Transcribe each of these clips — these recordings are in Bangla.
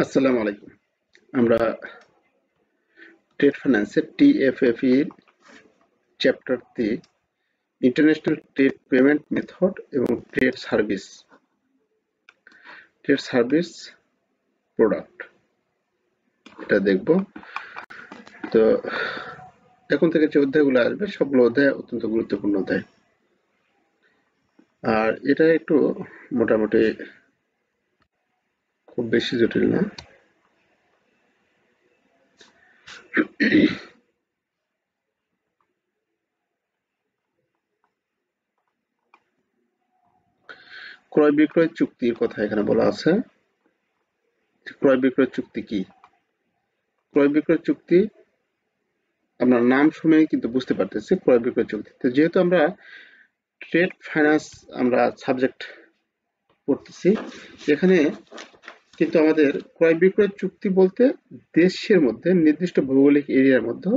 আসসালামু আলাইকুম। আমরা ট্রেড ফাইন্যান্সের TFFE chapter 3 international trade payment method এবং ট্রেড সার্ভিস প্রোডাক্ট এটা দেখব। তো এখন থেকে যে অধ্যায়গুলো আসবে সবগুলো অধ্যায় অত্যন্ত গুরুত্বপূর্ণ অধ্যায়, আর এটা একটু মোটামুটি খুব বেশি জটিল না। ক্রয় বিক্রয় চুক্তির কথা এখানে বলা আছে। ক্রয় বিক্রয় চুক্তি কি? ক্রয় বিক্রয় চুক্তি আমরা নাম শুনেই কিন্তু বুঝতে পারতেছি ক্রয় বিক্রয় চুক্তি। তো যেহেতু আমরা ট্রেড ফাইন্যান্স আমরা সাবজেক্ট পড়তেছি, এখানে কিন্তু আমাদের ক্রয় বিক্রয় চুক্তি বলতে দেশের মধ্যে নির্দিষ্ট ভৌগোলিক এরিয়ার মধ্যে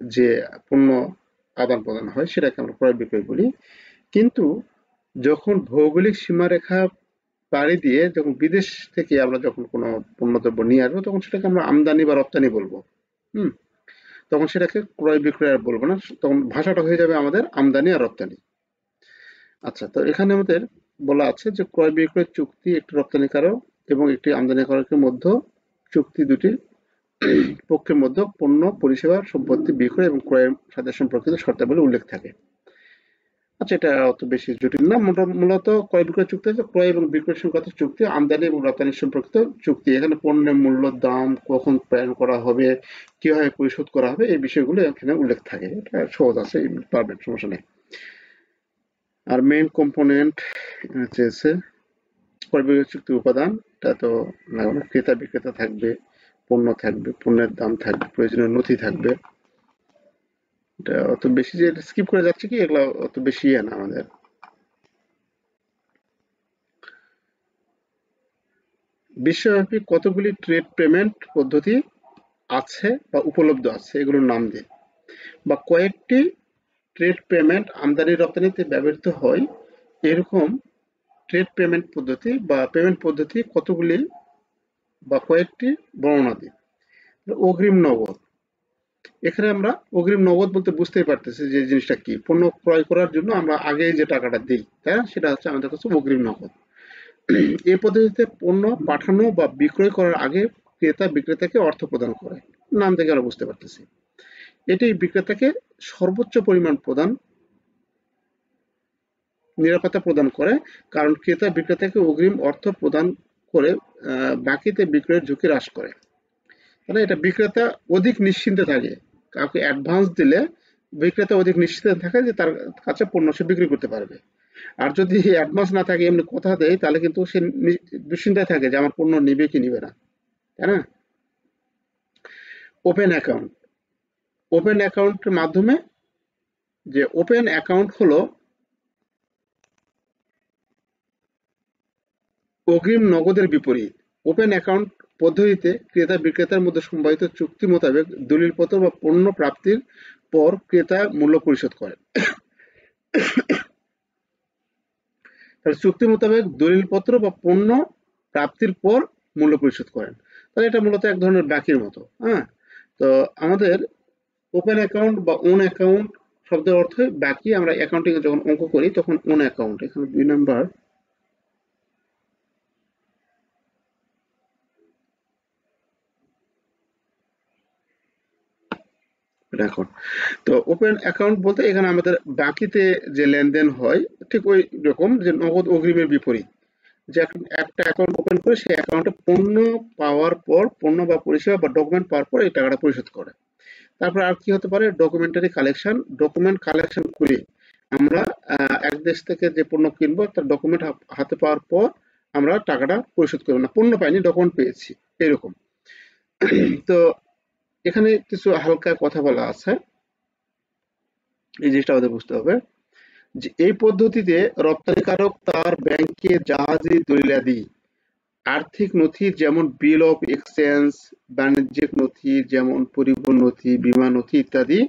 যে পণ্য আদান প্রদান হয় সেটাকে আমরা ক্রয় বিক্রয় বলি। কিন্তু যখন ভৌগোলিক সীমারেখা পাড়ি দিয়ে যখন বিদেশ থেকে আমরা যখন কোনো পণ্যদ্রব্য নিয়ে আসবো তখন সেটাকে আমরা আমদানি বা রপ্তানি বলবো। হুম তখন সেটাকে ক্রয় বিক্রয় আর বলবো না, তখন ভাষাটা হয়ে যাবে আমাদের আমদানি আর রপ্তানি। আচ্ছা, তো এখানে আমাদের বলা আছে যে ক্রয় বিক্রয় চুক্তি একটি রপ্তানিকারক এবং একটি আমদানিকারকের মধ্যে চুক্তি দুটি পক্ষের মধ্যে পণ্য পরিষেবা সম্পত্তি বিক্রয় এবং ক্রয়ের সাথে সম্পর্কিত শর্তাবলী উল্লেখ থাকে। আচ্ছা, এটা অত বেশি জটিল না। মূলত ক্রয় বিক্রয় চুক্তি হচ্ছে ক্রয় এবং বিক্রয় সংক্রান্ত চুক্তি, আমদানি এবং রপ্তানি সম্পর্কিত চুক্তি। এখানে পণ্যের মূল্য, দাম, কখন প্রেরণ করা হবে, কিভাবে পরিশোধ করা হবে, এই বিষয়গুলো এখানে উল্লেখ থাকে। এটা সহজ আছে, পারবেন, সমস্যা নেই। আর মেইন কম্পোনেন্ট চেয়েছে ক্রয় বিক্রয় চুক্তির উপাদান। এটা তো লাগানো, ক্রেতা বিক্রেতা থাকবে, পণ্য থাকবে, পণ্যের দাম থাকবে, প্রয়োজনীয় নথি থাকবে। এটা অত বেশি যে স্কিপ করে যাচ্ছে কি, এগুলো অত বেশি না আমাদের। বিশ্বব্যাপী কতগুলি ট্রেড পেমেন্ট পদ্ধতি আছে বা উপলব্ধ আছে এগুলোর নাম দিন, বা কয়েকটি ট্রেড পেমেন্ট আমদানি রপ্তানিতে ব্যবহৃত হয় এরকম ট্রেড পেমেন্ট পদ্ধতি বা পেমেন্ট পদ্ধতি কতগুলি বা কয়েকটি বর্ণনা দিন। অগ্রিম নগদ, এখানে আমরা অগ্রিম নগদ বলতে বুঝতেই পারতেছি যে জিনিসটা কি। পণ্য ক্রয় করার জন্য আমরা আগে যে টাকাটা দিই, তাই না, সেটা হচ্ছে আমাদের কাছে অগ্রিম নগদ। এই পদ্ধতিতে পণ্য পাঠানো বা বিক্রয় করার আগে ক্রেতা বিক্রেতাকে অর্থ প্রদান করে, নাম থেকে আমরা বুঝতে পারতেছি। এটি বিক্রেতাকে সর্বোচ্চ পরিমাণ নিরাপত্তা প্রদান করে, কারণ ক্রেতা বিক্রেতাকে অগ্রিম অর্থ প্রদান করে বাকিতে বিক্রয়ের ঝুঁকি হ্রাস করে। মানে এটা বিক্রেতা অধিক নিশ্চিন্তে থাকে। কাউকে অ্যাডভান্স দিলে বিক্রেতা অধিক নিশ্চিন্তে থাকে যে তার কাছে পণ্য সে বিক্রি করতে পারবে। আর যদি অ্যাডভান্স না থাকে, এমনি কথা দেয়, তাহলে কিন্তু সে দুশ্চিন্তায় থাকে যে আমার পণ্য নিবে কি নিবে না, তাই না? ওপেন অ্যাকাউন্ট, ওপেন অ্যাকাউন্টের মাধ্যমে, যে ওপেন অ্যাকাউন্ট হলো অগ্রিম নগদের বিপরীত। ওপেন অ্যাকাউন্ট পদ্ধতিতে ক্রেতা বিক্রেতার মধ্যে সম্পাদিত চুক্তি মোতাবেক দলিলপত্র বা পণ্য প্রাপ্তির পর ক্রেতা মূল্য পরিশোধ করেন। তাহলে চুক্তি মোতাবেক দলিলপত্র বা পণ্য প্রাপ্তির পর মূল্য পরিশোধ করেন। তাহলে এটা মূলত এক ধরনের বাকির মতো। হ্যাঁ, তো আমাদের ওপেন অ্যাকাউন্ট বা ওন অ্যাকাউন্ট শব্দের অর্থ বাকি। আমরা অ্যাকাউন্টিং এ যখন অঙ্ক করি তখন ওন অ্যাকাউন্ট, এখানে 2 নাম্বার রেকর্ড। তো ওপেন অ্যাকাউন্ট বলতে এখানে আমাদের বাকিতে যে লেনদেন হয় ঠিক ওই রকম, যে নগদ অগ্রিমের বিপরীত। যে একটা অ্যাকাউন্ট ওপেন করে সেই অ্যাকাউন্টে পণ্য পাওয়ার পর, পণ্য বা পরিষেবা বা ডকুমেন্ট পাওয়ার পর এই টাকাটা পরিশোধ করে। তারপর আর কি হতে পারে, ডকুমেন্টারি কালেকশন। ডকুমেন্ট কালেকশন করে আমরা এক দেশ থেকে যে পণ্য কিনবো তার ডকুমেন্ট হাতে পাওয়ার পর আমরা টাকাটা পরিশোধ করবো না, পণ্য পাইনি, ডকুমেন্ট পেয়েছি, এরকম। তো এখানে কিছু হালকা কথা বলা আছে, এই জিনিসটা আমাদের বুঝতে হবে যে এই পদ্ধতিতে রপ্তানিকারক তার ব্যাংকে জাহাজি দলিলাদি, আর্থিক নথি যেমন বিল অফ এক্সচেঞ্জ, বাণিজ্যিক নথি যেমন পরিবহন নথি, বীমা নথি ইত্যাদি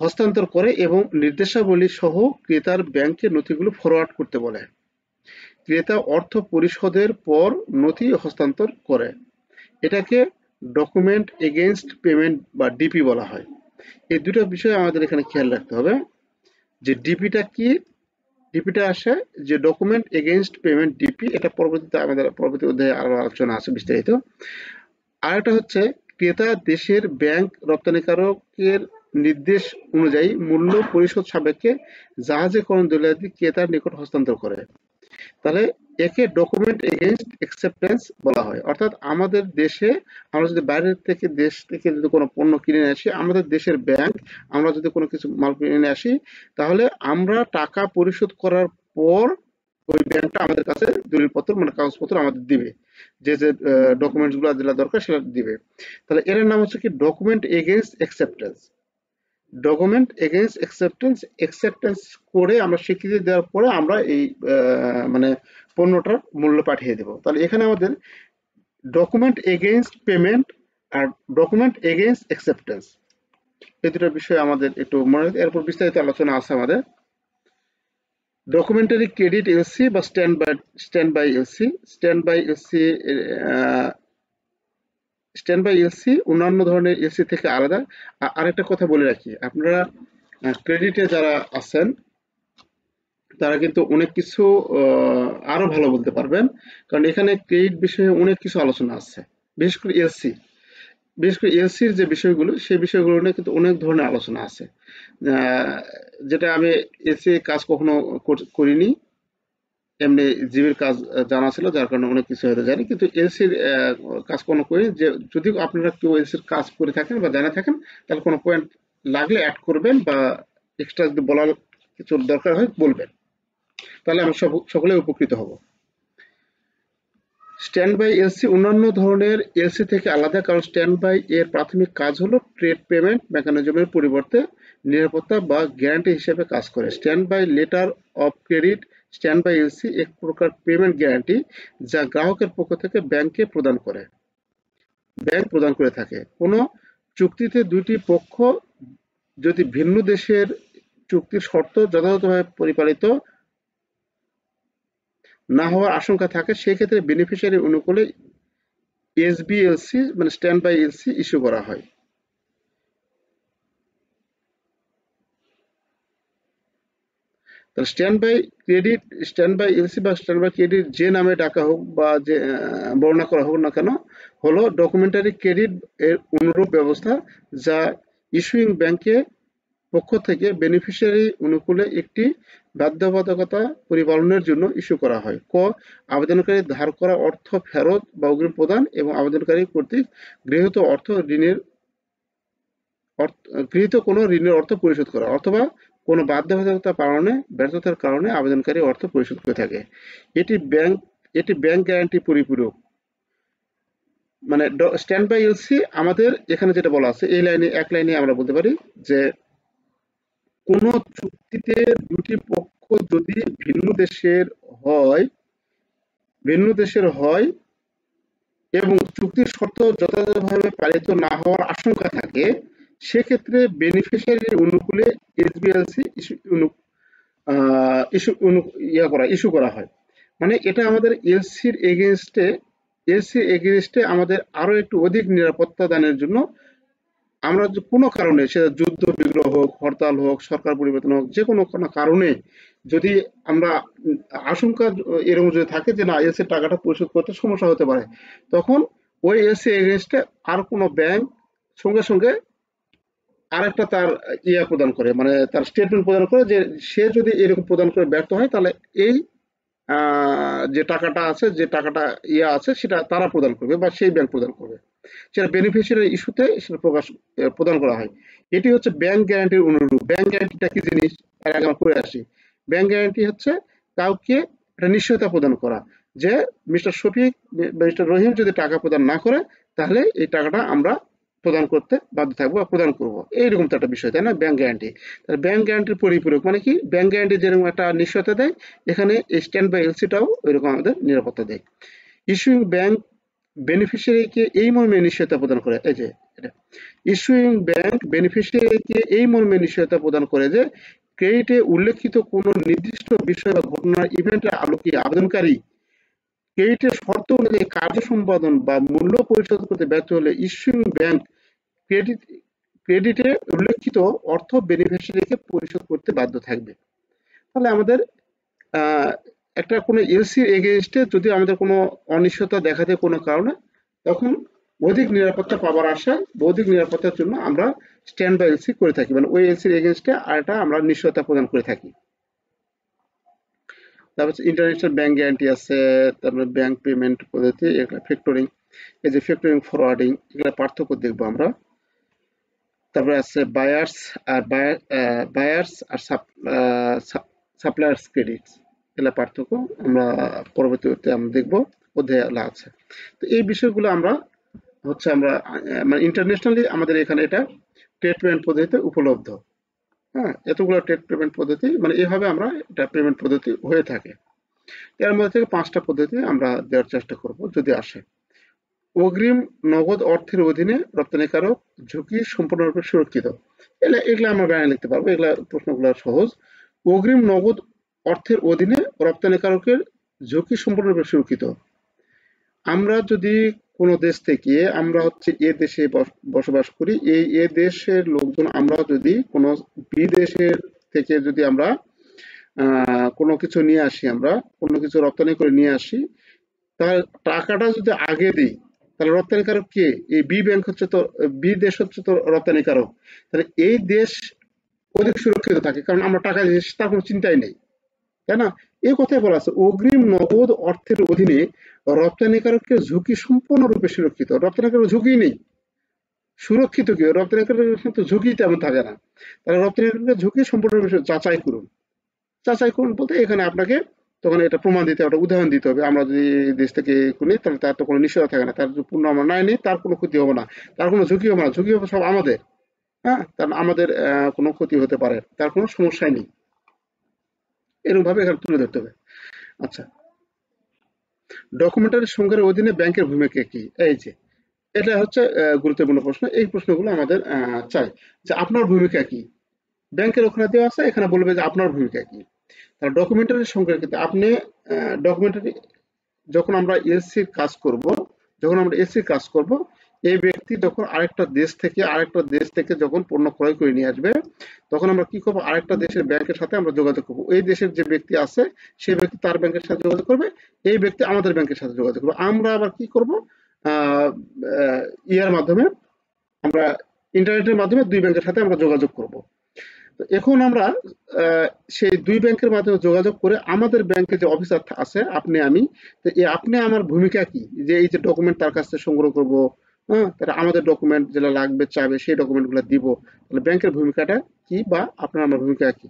হস্তান্তর করে এবং নির্দেশাবলী সহ ক্রেতার ব্যাংকে নথিগুলো ফরওয়ার্ড করতে বলে। ক্রেতা অর্থ পরিশোধের পর নথি হস্তান্তর করে। এটাকে ডকুমেন্ট এগেইনস্ট পেমেন্ট বা ডিপি বলা হয়। এই দুটো বিষয় আমাদের এখানে খেয়াল রাখতে হবে যে ডিপিটা কি। ডিপিটা আসে যে ডকুমেন্ট এগেইনস্ট পেমেন্ট ডিপি, এটা পরবর্তীতে আমাদের পরবর্তী অধ্যায়ে আরো আলোচনা আছে বিস্তারিত। আর একটা হচ্ছে ক্রেতা দেশের ব্যাংক রপ্তানিকারকের নির্দেশ অনুযায়ী মূল্য পরিশোধ সাপেক্ষে জাহাজে করণ দলিয়াদি ক্রেতার নিকট হস্তান্তর করে। তাহলে একে ডকুমেন্ট এগেইনস্ট অ্যাকসেপ্টেন্স বলা হয়। অর্থাৎ আমাদের দেশে আমরা যদি বাইরের থেকে দেশ থেকে যদি কোনো পণ্য কিনে নিয়ে আসি, আমাদের দেশের ব্যাংক আমরা যদি কোনো কিছু মাল কিনে নিয়ে আসি, তাহলে আমরা টাকা পরিশোধ করার পর ওই ব্যাংকটা আমাদের কাছে দলিলপত্র মানে কাগজপত্র আমাদের দিবে, যে যে ডকুমেন্টস গুলো যেটা দরকার সেটা দিবে। তাহলে এর নাম হচ্ছে কি document against acceptance. Document against acceptance করে আমরা স্বীকৃতি দেওয়ার পরে আমরা এই মানে পণ্যটার মূল্য পাঠিয়ে দেব। তাহলে এখানে আমাদের ডকুমেন্ট এগেইনস্ট পেমেন্ট আর ডকুমেন্ট এগেইনস্ট অ্যাকসেপ্টেন্স এই দুটো বিষয় আমাদের একটু মনে রাখতে, এরপর বিস্তারিত আলোচনা আছে আমাদের। ডকুমেন্টারি ক্রেডিট এলসি বা standby LC. Standby LC অন্যান্য ধরনের এলসি থেকে আলাদা। আরেকটা কথা বলে রাখি, আপনারা ক্রেডিটে যারা আছেন তারা কিন্তু অনেক কিছু আরো ভালো বলতে পারবেন, কারণ এখানে ক্রেডিট বিষয়ে অনেক কিছু আলোচনা আছে। বিশেষ করে এলসির যে বিষয়গুলো সেই বিষয়গুলো নিয়ে কিন্তু অনেক ধরনের আলোচনা আছে, যেটা আমি এলসি কাজ কখনো করিনি, এমনি জিবির কাজ জানা ছিল, যার কারণে অনেক কিছু হয়তো জানি, কিন্তু এলসির কাজ কোনো করি। যে যদি আপনারা কেউ এলসির কাজ করে থাকেন বা জানা থাকেন, তাহলে কোনো পয়েন্ট লাগলে অ্যাড করবেন বা এক্সট্রা যদি বলার কিছু দরকার হয় বলবেন, তাহলে আমরা সকলে উপকৃত হব। স্ট্যান্ড বাই এলসি অন্যান্য ধরনের এলসি থেকে আলাদা, কারণ স্ট্যান্ড বাই এর প্রাথমিক কাজ হলো ট্রেড পেমেন্ট মেকানিজমের পরিবর্তে নিরাপত্তা বা গ্যারান্টি হিসেবে কাজ করে। Standby letter of credit standby LC এক প্রকার পেমেন্ট গ্যারান্টি যা গ্রাহকের পক্ষ থেকে ব্যাংক প্রদান করে থাকে। কোনো চুক্তিতে দুটি পক্ষ যদি ভিন্ন দেশের চুক্তির শর্ত যথাযথভাবে পরিপালিত না হওয়ার আশঙ্কা থাকে, সেক্ষেত্রে বেনিফিশিয়ারি অনুকূলে এসবিএলসি মানে স্ট্যান্ড বাই এলসি ইস্যু করা হয়। স্ট্যান্ড বাই এলসি বা স্ট্যান্ড বাই ক্রেডিট যে নামে ডাকা হোক বা যে বর্ণনা করা হোক না কেন, হলো ডকুমেন্টারি ক্রেডিট এর অনুরূপ ব্যবস্থা যা ইস্যুইং ব্যাংকের পক্ষ থেকে বেনিফিশিয়ারি অনুকূলে একটি বাধ্যবাধকতা পরিপালনের জন্য ইস্যু করা হয়। ক আবেদনকারী ধার করা অর্থ ফেরত বা অগ্রিম প্রদান এবং আবেদনকারী কর্তৃক গৃহীত কোনো ঋণের অর্থ পরিশোধ করা, অথবা কোনো বাধ্যবাধকতা পালনে ব্যর্থতার কারণে আবেদনকারী অর্থ পরিশোধ করে থাকে। এটি ব্যাংক গ্যারান্টি পরিপূরক। মানে স্ট্যান্ড বাই এলসি আমাদের এখানে যেটা বলা আছে এই লাইনে এক লাইনে আমরা বলতে পারি যে কোন চুক্তিতে দুটি পক্ষ যদি ভিন্ন দেশের হয় এবং চুক্তির শর্ত যথাযথভাবে পালিত না হওয়ার আশঙ্কা থাকে, সেক্ষেত্রে বেনিফিশিয়ারি অনুকূলে এসবিএলসি ইস্যু করা হয়। মানে এটা আমাদের এলসির এগেইনস্টে আমাদের আরো একটু অধিক নিরাপত্তা দানের জন্য আমরা কোনো কারণে, সেটা যুদ্ধ বিগ্রহ হোক, হরতাল হোক, সরকার পরিবর্তন হোক, যে কোনো কারণে যদি আমরা আশঙ্কা এরকম যদি থাকে যে না এলসির টাকাটা পরিশোধ করতে সমস্যা হতে পারে, তখন ওই এলসি এগেইনস্টে আর কোনো ব্যাংক সঙ্গে সঙ্গে আরেকটা তার প্রদান করে, মানে তার স্টেটমেন্ট প্রদান করে যে সে যদি এরকম প্রদান করে ব্যর্থ হয়, তাহলে এই যে টাকাটা আছে সেটা তারা প্রদান করবে বা সেই ব্যাংক প্রদান করবে। সেটা বেনিফিশিয়ারি ইস্যুতে সেটা প্রদান করা হয়। এটি হচ্ছে ব্যাংক গ্যারান্টির অনুরূপ। ব্যাংক গ্যারান্টিটা কি জিনিস তার আগে আমরা করে আসি। ব্যাংক গ্যারান্টি হচ্ছে কাউকে একটা নিশ্চয়তা প্রদান করা যে মিস্টার শফিক মিস্টার রহিম যদি টাকা প্রদান না করে, তাহলে এই টাকাটা আমরা প্রদান করতে বাধ্য থাকবো বা প্রদান করবো, এইরকম তো একটা বিষয়, তাই না? Bank guarantee. তাহলে ব্যাংক গ্যারান্টির পরিপূরক মানে কি, ব্যাংক গ্যারান্টি যেরকম একটা নিশ্চয়তা দেয়, এখানে স্ট্যান্ড বাই এলসিটাও ওইরকম আমাদের নিরাপত্তা দেয়। ইস্যুইং ব্যাংক বেনিফিশিয়ারিকে এই মর্মে নিশ্চয়তা প্রদান করে, ইস্যুইং ব্যাংক বেনিফিশিয়ারিকে এই মর্মে নিশ্চয়তা প্রদান করে যে ক্রেডিটে উল্লেখিত কোনো নির্দিষ্ট বিষয় বা ঘটনার ইভেন্টের আলোকে আবেদনকারী ক্রেডিটের শর্ত অনুযায়ী কার্য সম্পাদন বা মূল্য পরিশোধ করতে ব্যর্থ হলে ইস্যুইং ব্যাংক ক্রেডিট ক্রেডিটে উল্লেখিত অর্থ বেনিফিশিয়ারিকে পরিশোধ করতে বাধ্য থাকবে। তাহলে আমাদের একটা কোনো এলসির এগেইনস্টে যদি আমাদের কোনো অনিশ্চয়তা দেখা দেয় কোনো কারণে, তখন অধিক নিরাপত্তা পাওয়ার আশায় অধিক নিরাপত্তার জন্য আমরা স্ট্যান্ড বাই এলসি করে থাকি, মানে ওই এলসির এগেইনস্টে আরেকটা আমরা নিশ্চয়তা প্রদান করে থাকি। তারপর ইন্টারন্যাশনাল ব্যাংক গ্যারান্টি আছে, তারপরে ব্যাংক পেমেন্ট পদ্ধতি, এগুলো ফ্যাক্টরিং, এই যে ফ্যাক্টরিং ফরওয়ার্ডিং, এগুলো পার্থক্য দেখবো আমরা। তারপরে আছে বায়ার্স আর বায়ার্স আর সাপ্লায়ার্স ক্রেডিট, এগুলা পার্থক্য আমরা পরবর্তীতে আমরা দেখবো, অধ্যায়ে আছে। তো এই বিষয়গুলো আমরা আমরা মানে ইন্টারন্যাশনালি আমাদের এখানে এটা ট্রেড পেমেন্ট পদ্ধতিতে উপলব্ধ। হ্যাঁ, এতগুলো ট্রেড পেমেন্ট পদ্ধতি, মানে এভাবে আমরা এটা পেমেন্ট পদ্ধতি হয়ে থাকে। এর মধ্যে থেকে 5টা পদ্ধতি আমরা দেওয়ার চেষ্টা করব যদি আসে। অগ্রিম নগদ অর্থের অধীনে রপ্তানিকারক ঝুঁকি সম্পূর্ণরূপে সুরক্ষিত। এগুলা আমরা গায়ে লিখতে পারবো, এগুলা প্রশ্নগুলো সহজ। অগ্রিম নগদ অর্থের অধীনে রপ্তানিকারকের ঝুঁকি সম্পূর্ণরূপে সুরক্ষিত। আমরা যদি কোনো দেশ থেকে, আমরা এ দেশে বসবাস করি, এ দেশের লোকজন, আমরা যদি কোনো বিদেশের থেকে যদি আমরা কোনো কিছু নিয়ে আসি, আমরা কোনো কিছু রপ্তানি করে নিয়ে আসি, তার টাকাটা যদি আগে দিই, তাহলে রপ্তানিকারক কে? এই বি ব্যাংক তো, বি দেশ তো রপ্তানিকারক। তাহলে এই দেশ অধিক সুরক্ষিত থাকে, কারণ আমরা টাকা দিয়েছি, তার কোনো চিন্তাই নেই, তাই না? এই কথাই বলা আছে, অগ্রিম নগদ অর্থের অধীনে রপ্তানিকারকের ঝুঁকি সম্পূর্ণরূপে সুরক্ষিত। রপ্তানিকারক ঝুঁকি নেই, সুরক্ষিত কি? রপ্তানিকারকের কিন্তু ঝুঁকি তেমন থাকে না। তাহলে রপ্তানিকারকের ঝুঁকি সম্পূর্ণরূপে যাচাই করুন। যাচাই করুন বলতে এখানে আপনাকে তখন এটা প্রমাণ দিতে হবে, উদাহরণ দিতে হবে। আমরা যদি দেশ থেকে করি, তাহলে তার তো কোনো নিশ্চয়তা থাকে না, তার যদি পূর্ণ আমরা নাই নিই, তার কোনো ক্ষতি হবে না, তার কোনো ঝুঁকি হবে না, ঝুঁকি হবে সব আমাদের। হ্যাঁ, কারণ আমাদের কোনো ক্ষতি হতে পারে, তার কোনো সমস্যাই নেই, এরকম ভাবে এখানে তুলে ধরতে হবে। আচ্ছা, ডকুমেন্টারি সংখ্যার অধীনে ব্যাংকের ভূমিকা কি? এই যে এটা গুরুত্বপূর্ণ প্রশ্ন। এই প্রশ্নগুলো আমাদের চাই যে আপনার ভূমিকা কি। ব্যাংকের ওখানে দেওয়া আছে, এখানে বলবে যে আপনার ভূমিকা কি। তাহলে ডকুমেন্টারি সংখ্যার ক্ষেত্রে আপনি ডকুমেন্টারি, যখন আমরা এলসির কাজ করব, এই ব্যক্তি যখন আরেকটা দেশ থেকে যখন পণ্য ক্রয় করে নিয়ে আসবে, তখন আমরা কি করব? আরেকটা দেশের ব্যাংকের সাথে আমরা যোগাযোগ করব। এই দেশের যে ব্যক্তি আছে, সেই ব্যক্তি তার ব্যাংকের সাথে যোগাযোগ করবে, এই ব্যক্তি আমাদের ব্যাংকের সাথে যোগাযোগ করবে। আমরা আবার কি করব? আহ ইয়ার মাধ্যমে, আমরা ইন্টারনেটের মাধ্যমে 2 ব্যাংকের সাথে আমরা যোগাযোগ করব। তো এখন আমরা সেই 2 ব্যাংকের মাধ্যমে যোগাযোগ করে আমাদের ব্যাংকে যে অফিসার আছে, আপনি আমি, তো এই আপনি আমার ভূমিকা কি? যে এই যে ডকুমেন্ট তার কাছ থেকে সংগ্রহ করব, হ্যাঁ? তাহলে আমাদের ডকুমেন্ট যেটা লাগবে চাবে, সেই ডকুমেন্টগুলো দিব। তাহলে ব্যাংকের ভূমিকাটা কি, বা আপনার আমার ভূমিকা কি?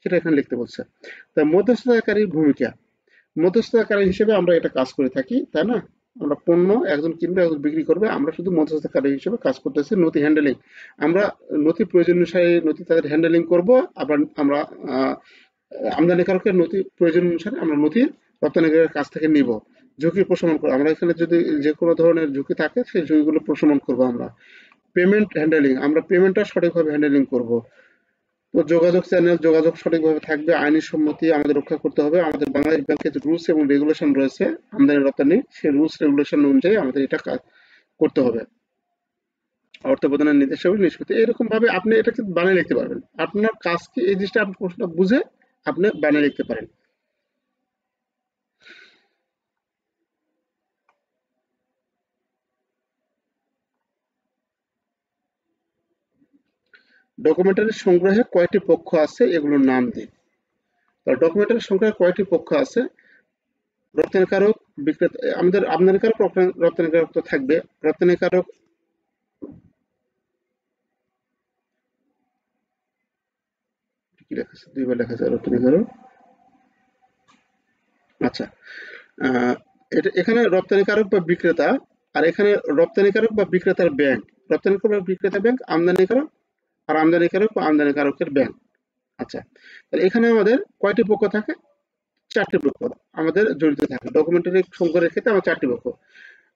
সেটা এখানে লিখতে বলছে। তা মধ্যস্থতাকারীর ভূমিকা। মধ্যস্থতাকারী হিসেবে আমরা এটা কাজ করে থাকি, তাই না? আমরা পণ্য একজন কিনবে, একজন বিক্রি করবে, আমরা শুধু মধ্যস্থতাকারী হিসেবে কাজ করতেছি। নথি হ্যান্ডেলিং, আমরা নথি প্রয়োজন অনুসারে নথি তাদের হ্যান্ডেলিং করব। আবার আমরা আমদানিকারকের নথি প্রয়োজন অনুসারে আমরা নথি রপ্তানিকারকের কাছ থেকে নিব। ঝুঁকি প্রশমন করবো আমরা, এখানে যদি যে কোনো ধরনের ঝুঁকি থাকে সেই ঝুঁকিগুলো প্রশমন করব আমরা। পেমেন্ট হ্যান্ডেলিং, আমরা পেমেন্টটা সঠিকভাবে হ্যান্ডেলিং করব। তো যোগাযোগ চ্যানেল, যোগাযোগ সঠিকভাবে থাকবে, আইনি সম্মতি আমাদের রক্ষা করতে হবে। আমাদের বাংলাদেশ ব্যাংকের যে রুলস এবং রেগুলেশন রয়েছে আমদানি রপ্তানি, সেই রুলস রেগুলেশন অনুযায়ী আমাদের এটা কাজ করতে হবে। অর্থ প্রদানের নির্দেশাবলী নিষ্পত্তি, এরকম ভাবে আপনি এটাকে বানিয়ে লিখতে পারবেন। আপনার কাজ কি, এই জিনিসটা আপনি প্রশ্নটা বুঝে আপনি বানিয়ে লিখতে পারেন। ডকুমেন্টারি সংগ্রহে কয়টি পক্ষ আছে, এগুলোর নাম দিন। তাহলে ডকুমেন্টারি সংগ্রহে কয়টি পক্ষ আছে? রপ্তানিকারক, বিক্রেতা, আমাদের আমদানিকারক, রপ্তানিকারক তো থাকবে। রপ্তানিকারক, কি লেখা আছে? 2 বার লেখা আছে রপ্তানিকারক। আচ্ছা, আহ, এটা এখানে রপ্তানিকারক বা বিক্রেতা, আর এখানে রপ্তানিকারক বা বিক্রেতার ব্যাংক। রপ্তানিকারক বা বিক্রেতা ব্যাংক, আমদানিকারক আর আমদানিকারক বা আমদানিকারকের ব্যাংক। আচ্ছা, তাহলে এখানে আমাদের কয়টি পক্ষ থাকে? 4টি পক্ষ আমাদের জড়িত থাকে। ডকুমেন্টারি সংগ্রহের ক্ষেত্রে আমার 4টি পক্ষ,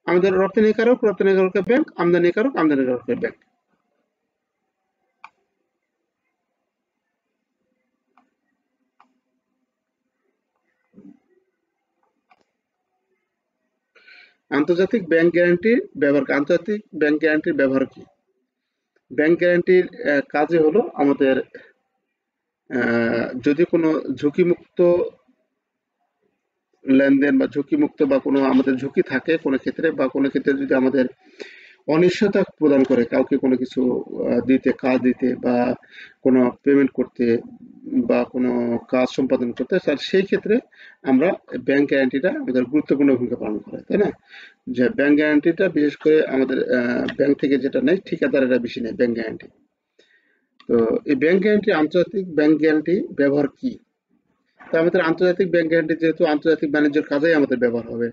আমাদের রপ্তানিকারক, রপ্তানিকারকের ব্যাংক, আমদানিকারক, আমদানিকারকের ব্যাংক। আন্তর্জাতিক ব্যাংক গ্যারান্টির ব্যবহার কি? আন্তর্জাতিক ব্যাংক গ্যারান্টির ব্যবহার কি? ব্যাংক গ্যারান্টির কাজে হলো আমাদের যদি কোনো ঝুঁকিমুক্ত লেনদেন বা ঝুঁকিমুক্ত বা কোনো আমাদের ঝুঁকি থাকে কোনো ক্ষেত্রে, বা কোনো ক্ষেত্রে যদি আমাদের অনিশ্চয়তা প্রদান করে কাউকে কোনো কিছু দিতে, কাজ দিতে বা কোনো পেমেন্ট করতে বা কোনো কাজ সম্পাদন করতে, স্যার সেই ক্ষেত্রে আমরা ব্যাংক গ্যারান্টিটা আমাদের গুরুত্বপূর্ণ ভূমিকা পালন করে, তাই না? যে ব্যাংক গ্যারান্টিটা বিশেষ করে আমাদের ব্যাংক থেকে যেটা নেয় ঠিকাদারেরা বেশি নেয় ব্যাংক গ্যারান্টি। তো এই ব্যাংক গ্যারান্টি, আন্তর্জাতিক ব্যাংক গ্যারান্টি ব্যবহার কি? তো আমাদের আন্তর্জাতিক ব্যাংক গ্যারান্টি যেহেতু আন্তর্জাতিক বাণিজ্যের কাজেই আমাদের ব্যবহার হবে,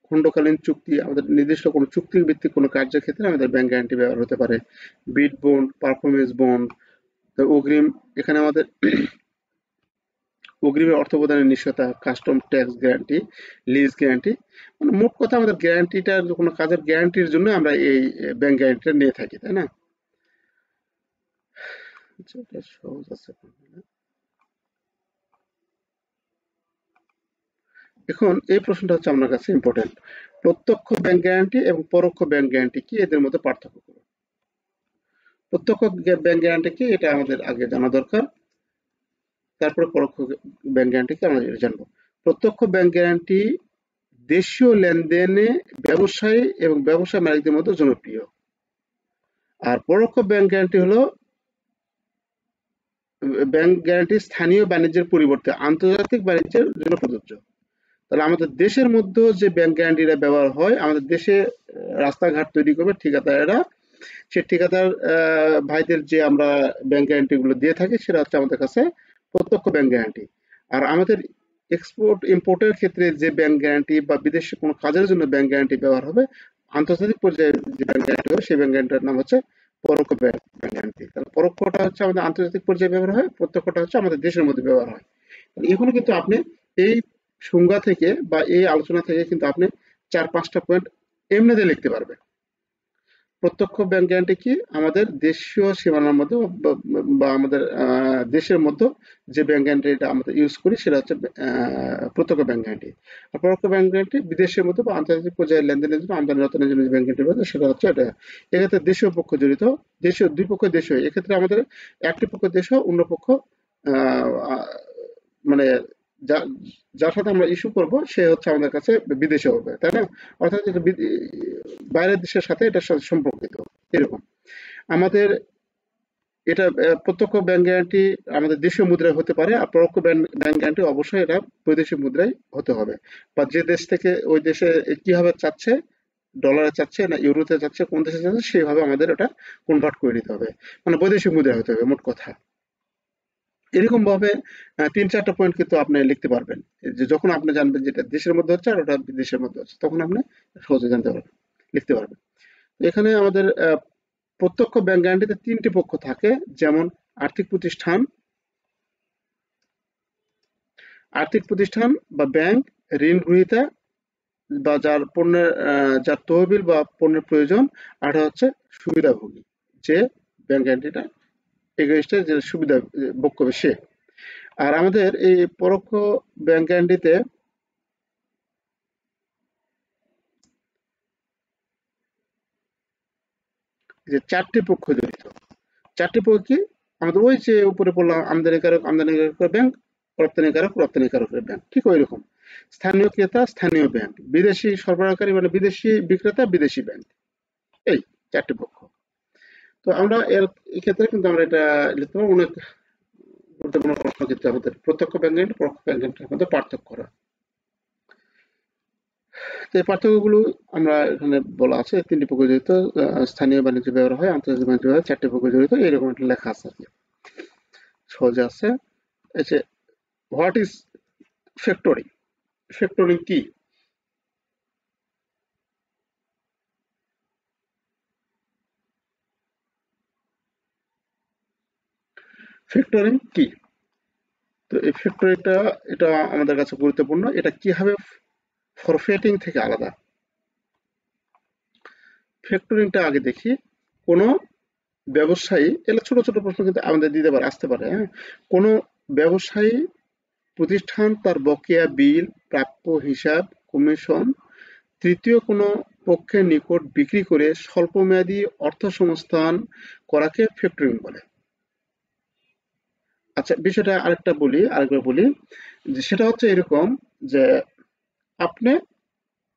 খণ্ডকালীন চুক্তি, আমাদের নির্দিষ্ট কোনো চুক্তি ভিত্তিক কোনো কার্যের ক্ষেত্রে আমাদের ব্যাংক গ্যারান্টি ব্যবহার হতে পারে। বিড বন্ড, পারফরমেন্স বন্ড, অগ্রিম, এখানে আমাদের অগ্রিমের অর্থ প্রদানের নিশ্চয়তা, custom tax guarantee, lease guarantee, মানে মোট কথা আমাদের গ্যারান্টিটার কোনো কাজের গ্যারান্টির জন্য আমরা এই ব্যাংক গ্যারান্টিটা নিয়ে থাকি, তাই না? আচ্ছা, এটা সহজ আছে। এখন এই প্রশ্নটা হচ্ছে আপনার কাছে ইম্পর্টেন্ট। প্রত্যক্ষ ব্যাংক গ্যারান্টি এবং পরোক্ষ ব্যাংক গ্যারান্টি কি, এদের মধ্যে পার্থক্য করুন। প্রত্যক্ষ ব্যাংক গ্যারান্টি কি এটা আমাদের আগে জানা দরকার, তারপরে পরোক্ষ ব্যাংক গ্যারান্টি কি আমরা জানবো। প্রত্যক্ষ ব্যাংক গ্যারান্টি দেশীয় লেনদেনে ব্যবসায়ী এবং ব্যবসা মালিকদের মধ্যে জনপ্রিয়। আর পরোক্ষ ব্যাংক গ্যারান্টি হলো ব্যাংক গ্যারান্টি স্থানীয় বাণিজ্যের পরিবর্তে আন্তর্জাতিক বাণিজ্যের জন্য প্রযোজ্য। তাহলে আমাদের দেশের মধ্যে যে ব্যাংক গ্যারান্টিটা ব্যবহার হয়, আমাদের দেশে রাস্তাঘাট তৈরি করবে ঠিকাদারেরা, সে ঠিকাদার ভাইদের যে আমরা ব্যাংক গ্যারান্টি গুলো দিয়ে থাকি সেটা হচ্ছে আমাদের কাছে প্রত্যক্ষ ব্যাংক গ্যারান্টি। আর আমাদের এক্সপোর্ট ইম্পোর্টের ক্ষেত্রে যে ব্যাংক গ্যারান্টি বা বিদেশে কোনো কাজের জন্য ব্যাংক গ্যারান্টি ব্যবহার হবে, আন্তর্জাতিক পর্যায়ে যে ব্যাংক গ্যারান্টি হবে সেই ব্যাংক গ্যারান্টির নাম হচ্ছে পরোক্ষ ব্যাংক গ্যারান্টি। তাহলে পরোক্ষটা হচ্ছে আমাদের আন্তর্জাতিক পর্যায়ে ব্যবহার হয়, প্রত্যক্ষটা হচ্ছে আমাদের দেশের মধ্যে ব্যবহার হয়। এগুলো কিন্তু আপনি এই সংজ্ঞা থেকে বা এই আলোচনা থেকে কিন্তু আপনি 4-5টা পয়েন্ট এমনিতে লিখতে পারবেন। প্রত্যক্ষ ব্যাংক গ্যারান্টি কি? আমাদের দেশীয় সীমানার মধ্যে বা আমাদের দেশের মধ্যে যে ব্যাংক গ্যারান্টিটা আমরা ইউজ করি সেটা হচ্ছে প্রত্যক্ষ ব্যাংক গ্যারান্টি। আর পরোক্ষ ব্যাংক গ্যারান্টি বিদেশের মধ্যে বা আন্তর্জাতিক পর্যায়ে লেনদেনের জন্য, আমদানি রপ্তানির জন্য যে ব্যাংক গ্যারান্টি রয়েছে সেটা হচ্ছে এটা। এক্ষেত্রে দেশীয় পক্ষ জড়িত, দেশীয় দুই পক্ষ দেশীয়, এক্ষেত্রে আমাদের একটি পক্ষ দেশীয়, অন্য পক্ষ মানে যা- যার সাথে আমরা ইস্যু করব সে হচ্ছে আমাদের কাছে বিদেশে হবে, তাই না? অর্থাৎ এটা বাইরের দেশের সাথে এটার সাথে সম্পর্কিত এরকম। আমাদের এটা প্রত্যক্ষ ব্যাংক গ্যারান্টি আমাদের দেশীয় মুদ্রায় হতে পারে, আর পরোক্ষ ব্যাংক গ্যারান্টি অবশ্যই এটা বৈদেশিক মুদ্রায় হতে হবে, বা যে দেশ থেকে ওই দেশে কিভাবে চাচ্ছে, ডলারে চাচ্ছে না ইউরোতে চাচ্ছে, কোন দেশে চাচ্ছে সেইভাবে আমাদের ওটা কনভার্ট করে নিতে হবে, মানে বৈদেশিক মুদ্রায় হতে হবে মোট কথা। এরকম ভাবে 3-4টা পয়েন্ট কিন্তু আপনি লিখতে পারবেন, যে যখন আপনি জানবেন যেটা দেশের মধ্যে হচ্ছে আর ওটা বিদেশের মধ্যে হচ্ছে, তখন আপনি সহজে জানতে পারবেন, লিখতে পারবেন। এখানে আমাদের প্রত্যক্ষ ব্যাংক গ্যারান্টিতে 3টি পক্ষ থাকে, যেমন আর্থিক প্রতিষ্ঠান, আর্থিক প্রতিষ্ঠান বা ব্যাংক, ঋণ গ্রহীতা বা যার পণ্যের যার তহবিল বা পণ্যের প্রয়োজন, আর হচ্ছে সুবিধাভোগী, যে ব্যাংক গ্যারান্টিটা এগেইনস্টে যে সুবিধা ভোগ করবে সে। আর আমাদের এই পরোক্ষ ব্যাংক গ্যারান্টিতে যে 4টি পক্ষ জড়িত। 4টি পক্ষ কি? আমাদের ওই যে উপরে বললাম, আমদানিকারক ব্যাংক, রপ্তানিকারকের ব্যাংক, ঠিক ওই রকম। স্থানীয় ক্রেতা, স্থানীয় ব্যাংক, বিদেশি সরবরাহকারী মানে বিদেশি বিক্রেতা, বিদেশি ব্যাংক, এই 4টি পক্ষ। তো আমরা এই ক্ষেত্রে কিন্তু আমরা এটা লিখতে পারবো। অনেক গুরুত্বপূর্ণ প্রশ্ন কিন্তু আমাদের প্রত্যক্ষ ব্যাংক গ্যারান্টি, পরোক্ষ ব্যাংক গ্যারান্টির মধ্যে পার্থক্য করা। তো এই পার্থক্যগুলো আমরা এখানে বলা আছে, 3টি পক্ষ জড়িত, স্থানীয় বাণিজ্য ব্যবহার হয়, আন্তর্জাতিক বাণিজ্য ব্যবহার হয়, 4টি পক্ষ জড়িত, এরকম একটা লেখা আছে আর কি, সহজে আছে। এই যে হোয়াট ইজ ফ্যাক্টরিং, ফ্যাক্টরিং কি? ফ্যাক্টরিং কি? তো এই ফ্যাক্টরিটা, এটা আমাদের কাছে গুরুত্বপূর্ণ। এটা কিভাবে ফরফেটিং থেকে আলাদা? ফ্যাক্টরিংটা আগে দেখি। কোনো ব্যবসায়ী, এগুলো ছোট ছোট প্রশ্ন কিন্তু আমাদের দিতে পারে, আসতে পারে, হ্যাঁ। কোনো ব্যবসায়ী প্রতিষ্ঠান তার বকেয়া বিল, প্রাপ্য হিসাব, কমিশন তৃতীয় কোনো পক্ষের নিকট বিক্রি করে স্বল্পমেয়াদী অর্থ সংস্থান করাকে ফ্যাক্টরিং বলে। আচ্ছা, বিষয়টা আরেকবার বলি, যে সেটা হচ্ছে এরকম যে আপনি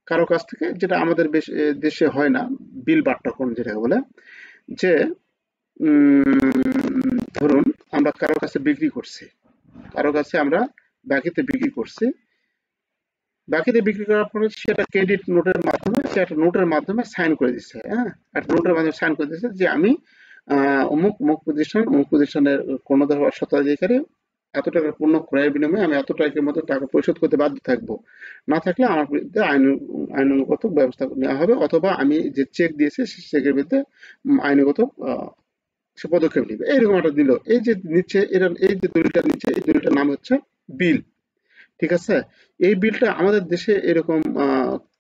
কারো কাছ থেকে, যেটা আমাদের দেশে হয় না, বিল বাট্টাকরণ যেটাকে বলে, যে ধরুন আমরা কারো কাছে বিক্রি করছি, কারো কাছে আমরা বাকিতে বিক্রি করছি, বাকিতে বিক্রি করার পরে সেটা ক্রেডিট নোটের মাধ্যমে, সে একটা নোটের মাধ্যমে সাইন করে দিচ্ছে, হ্যাঁ, একটা নোটের মাধ্যমে সাইন করে দিচ্ছে যে আমি অমুক অমুক প্রতিষ্ঠানের কর্ণধার হওয়ার স্বত্বাধিকারী, এত টাকার পণ্য ক্রয়ের বিনিময়ে আমি এত টাকার মতো টাকা পরিশোধ করতে বাধ্য থাকবো, না থাকলে আমার বিরুদ্ধে আইনগত ব্যবস্থা নেওয়া হবে, অথবা আমি যে চেক দিয়েছি সেই চেকের বিরুদ্ধে আইনগত সে পদক্ষেপ নিবে, এইরকম একটা দিল। এই যে নিচ্ছে, এই যে দলিলটা নিচ্ছে, এই দলিলটার নাম হচ্ছে বিল। ঠিক আছে? এই বিলটা আমাদের দেশে এরকম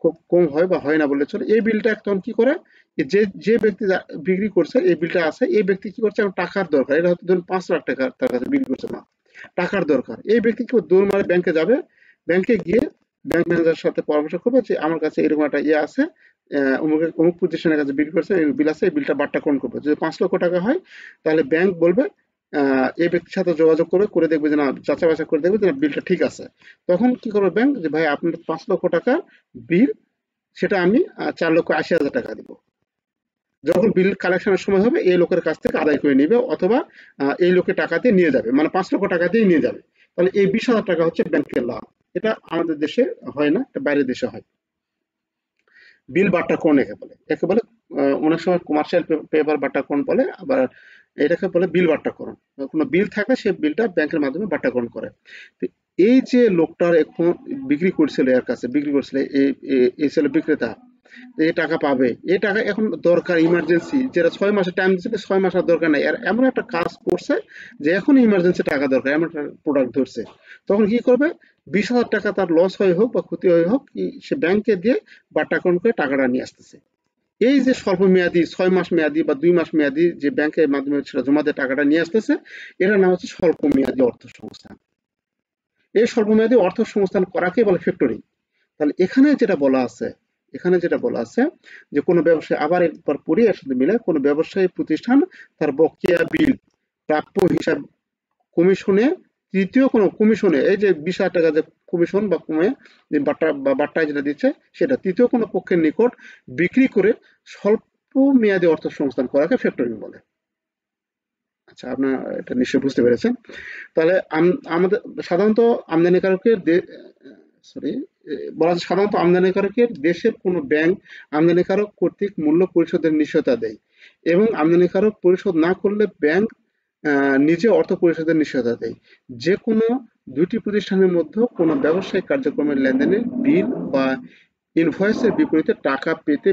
খুব কম হয় বা হয় না বললে চলে। এই বিলটা তখন কি করে, যে যে ব্যক্তি বিক্রি করছে, এই বিলটা আছে, এই ব্যক্তি কি করছে, আমার টাকার দরকার, এটা হয়তো ধরুন 5 লাখ টাকা তার কাছে বিক্রি করছে, না, টাকার দরকার, এই ব্যক্তি কি দৌড় মারে ব্যাংকে যাবে, ব্যাংকে গিয়ে ব্যাংক ম্যানেজারের সাথে পরামর্শ করবে যে আমার কাছে এরকম একটা ইয়ে আছে, অমুক অমুক প্রতিষ্ঠানের কাছে বিক্রি করছে, এই বিল আছে, এই বিলটা বাট্টাকরণ করবে। যদি 5 লক্ষ টাকা হয় তাহলে ব্যাংক বলবে, এই ব্যক্তির সাথে যোগাযোগ করে দেখবে যে না, যাচাই বাছাই করে দেখবে যে না, বিলটা ঠিক আছে। তখন কি করবে ব্যাংক, যে ভাই আপনার 5 লক্ষ টাকা বিল, সেটা আমি 4,80,000 টাকা দিব। যখন বিল কালেকশনের সময় হবে এই লোকের কাছ থেকে আদায় করে নিবে, অথবা এই লোকে টাকা দিয়ে নিয়ে যাবে, মানে 5 লক্ষ টাকা দিয়ে নিয়ে যাবে। তাহলে এই 20,000 টাকা হচ্ছে ব্যাংকের লাভ। এটা আমাদের দেশে হয় না, এটা বাইরের দেশে হয়। বিল বাট্টাকরণ একে বলে, অনেক সময় কমার্শিয়াল পেপার বাট্টাকরণ বলে, আবার এটাকে বলে বিল বাট্টাকরণ। কোনো বিল থাকলে সে বিলটা ব্যাংকের মাধ্যমে বাট্টাকরণ করে। তো এই যে লোকটার এখন বিক্রি করছিল, এই ছিল বিক্রেতা, এই টাকা পাবে, এই টাকা এখন দরকার ইমার্জেন্সি, যেটা 6 মাসের টাইম দিচ্ছে, 6 মাস আর দরকার নাই, আর এমন একটা কাজ করছে যে এখন ইমার্জেন্সি টাকা দরকার, এমন একটা প্রোডাক্ট ধরছে, তখন কি করবে, 20,000 টাকা তার লস হয়ে হোক বা ক্ষতি হয়ে হোক, সে ব্যাংকে দিয়ে বাট্টাকরণ করে টাকাটা নিয়ে আসতেছে। এই যে স্বল্প মেয়াদি, 6 মাস মেয়াদি বা 2 মাস মেয়াদি, যে ব্যাংকের মাধ্যমে সেটা জমা দিয়ে টাকাটা নিয়ে আসতেছে, এটার নাম হচ্ছে স্বল্প মেয়াদি অর্থ সংস্থান। এই স্বল্প মেয়াদি অর্থ সংস্থান করাকে বলে ফ্যাক্টরিং। তাহলে এখানে যেটা বলা আছে যে কোনো ব্যবসায়, আবার একবার পড়ি এর সাথে মিলে, কোনো ব্যবসায়ী প্রতিষ্ঠান তার বকেয়া বিল, প্রাপ্য হিসাব, কমিশনে, তৃতীয় কোনো কমিশনে, এই যে 20,000 টাকা যে কমিশন বা কমে যে বাট্টায় যেটা দিচ্ছে, সেটা তৃতীয় কোনো পক্ষের নিকট বিক্রি করে স্বল্প মেয়াদী অর্থ সংস্থান করাকে ফ্যাক্টরিং বলে। আচ্ছা, আপনার এটা নিশ্চয়ই বুঝতে পেরেছেন। তাহলে আমাদের সাধারণত আমদানিকারকের সরি বলা যায়, সাধারণত আমদানিকারকের দেশের কোনো ব্যাংক আমদানিকারক কর্তৃক মূল্য পরিশোধের নিশ্চয়তা দেয়, এবং আমদানিকারক পরিশোধ না করলে ব্যাংক নিজে অর্থ পরিশোধের নিশ্চয়তা দেয়। যে কোনো দুটি প্রতিষ্ঠানের মধ্যে কোনো ব্যবসায়িক কার্যক্রমের লেনদেনের বিল বা ইনভয়েসের বিপরীতে টাকা পেতে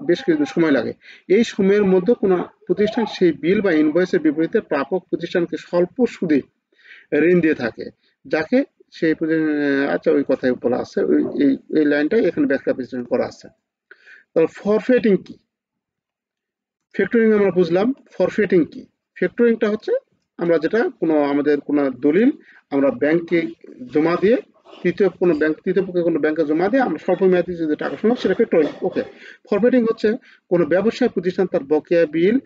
বেশ কিছু সময় লাগে। এই সময়ের মধ্যে কোনো প্রতিষ্ঠান সেই বিল বা ইনভয়েসের বিপরীতে প্রাপক প্রতিষ্ঠানকে স্বল্প সুদে ঋণ দিয়ে থাকে, যাকে সেই আচ্ছা, ওই কথাই বলা আছে, এই লাইনটাই এখানে ব্যাখ্যা বিশ্লেষণ করা আছে। তাহলে ফরফেটিং কি? ফ্যাক্টরিং আমরা বুঝলাম, ফরফেটিং কি? ফ্যাক্টরিংটা হচ্ছে আমরা যেটা আমাদের কোনো দলিল আমরা ব্যাংকে জমা দিয়ে, তৃতীয় পক্ষে কোনো ব্যাংকে জমা দিয়ে আমরা স্বল্প মেয়াদী যদি টাকা শোনাই, সেটা ফ্যাক্টরিং। ওকে। ফরফেটিং হচ্ছে কোনো ব্যবসায় প্রতিষ্ঠান তার বকেয়া বিল,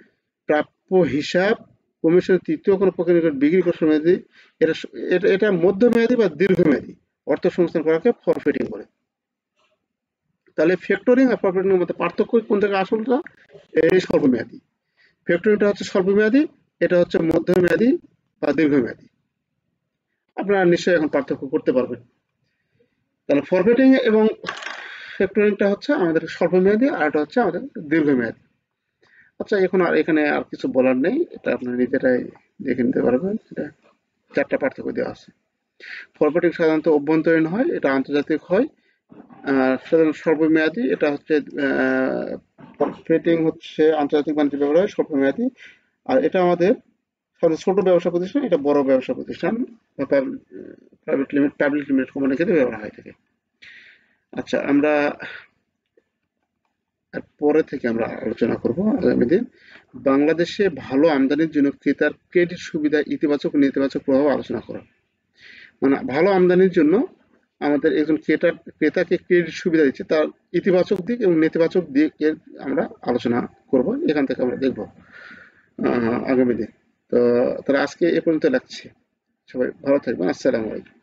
প্রাপ্য হিসাব, কমিশন তৃতীয় কোনো পক্ষের নিকট বিক্রি করার মেয়াদী, এটা এটা মধ্যমেয়াদী বা দীর্ঘমেয়াদী অর্থ সংস্থান করাকে ফরফেটিং বলে। তাহলে ফ্যাক্টরিং আর ফরফেটিং এর মধ্যে পার্থক্য কোন জায়গায় আসলটা? এই স্বল্পমেয়াদী। ফ্যাক্টরিংটা হচ্ছে স্বল্পমেয়াদী, এটা হচ্ছে মধ্যমেয়াদী বা দীর্ঘমেয়াদী। আপনারা নিশ্চয়ই এখন পার্থক্য করতে পারবেন। তাহলে ফরফেটিং এবং ফ্যাক্টরিংটা হচ্ছে আমাদের স্বল্পমেয়াদী, আর এটা হচ্ছে আমাদের দীর্ঘমেয়াদী। আচ্ছা, এখন আর এখানে আর কিছু বলার নেই, এটা আপনারা নিজেরাই দেখে নিতে পারবেন। এটা 4টা পার্থক্য দেওয়া আছে। ফরফেটিং সাধারণত অভ্যন্তরীণ হয়, এটা আন্তর্জাতিক হয়। সাধারণ স্বল্পমেয়াদী, এটা হচ্ছে ফরফেটিং হচ্ছে আন্তর্জাতিক বাণিজ্য ব্যবহার হয়, স্বল্পমেয়াদী। আর এটা আমাদের সবচেয়ে ছোট ব্যবসা প্রতিষ্ঠান, এটা বড় ব্যবসা প্রতিষ্ঠান বা পাবলিক লিমিটেড কোম্পানির ক্ষেত্রে ব্যবহার হয়ে থাকে। আচ্ছা, আমরা পরে থেকে আমরা আলোচনা করব আগামী দিন। বাংলাদেশে ভালো আমদানির জন্য ক্রেতার ক্রেডিট সুবিধা, ইতিবাচক ও নেতিবাচক প্রভাব আলোচনা করা। মানে ভালো আমদানির জন্য আমাদের একজন ক্রেতাকে ক্রেডিট সুবিধা দিচ্ছে, তার ইতিবাচক দিক এবং নেতিবাচক দিকের আমরা আলোচনা করব, এখান থেকে আমরা দেখব আগামী দিন। তো তাহলে আজকে এ পর্যন্ত রাখছি। সবাই ভালো থাকবেন। আসসালামু আলাইকুম।